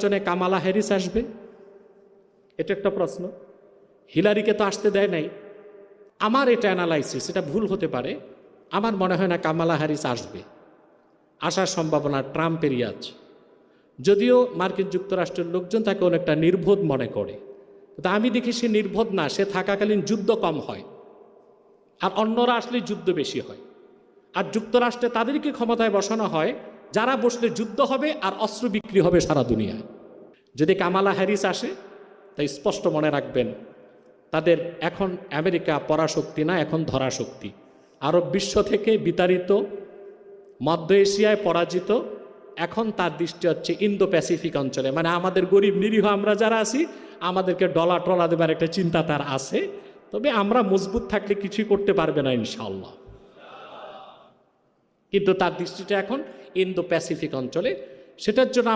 নির্বাচনে Kamala Harris আসবে? এটা একটা প্রশ্ন। হিলারিকে তো আসতে দেয় নাই। আমার এটা অ্যানালাইসিস, এটা ভুল হতে পারে, আমার মনে হয় না কামালা হ্যারিস আসবে। আসার সম্ভাবনা ট্রাম্পেরই আছে, যদিও মার্কিন যুক্তরাষ্ট্রের লোকজন তাকে অনেকটা নির্বোধ মনে করে। কিন্তু আমি দেখি সে নির্বোধ না, সে থাকাকালীন যুদ্ধ কম হয়, আর অন্যরা আসলে যুদ্ধ বেশি হয়। আর যুক্তরাষ্ট্রে তাদেরকে ক্ষমতায় বসানো হয় যারা বসলে যুদ্ধ হবে আর অস্ত্র বিক্রি হবে সারা দুনিয়ায়। যদি কামালা হ্যারিস আসে, তাই স্পষ্ট মনে রাখবেন, তাদের এখন আমেরিকা পরাশক্তি না, এখন ধরাশক্তি। আরব বিশ্ব থেকে বিতাড়িত, মধ্য এশিয়ায় পরাজিত, এখন তার দৃষ্টি হচ্ছে ইন্দো প্যাসিফিক অঞ্চলে। মানে আমাদের গরিব নিরীহ আমরা যারা আছি, আমাদেরকে ডলার টলা দেবার একটা চিন্তা তার আছে। তবে আমরা মজবুত থাকলে কিছুই করতে পারবে না ইনশাআল্লাহ। কিন্তু তার দৃষ্টিটা এখন ইন্দো প্যাসিফিক অঞ্চলে। সেটার জন্য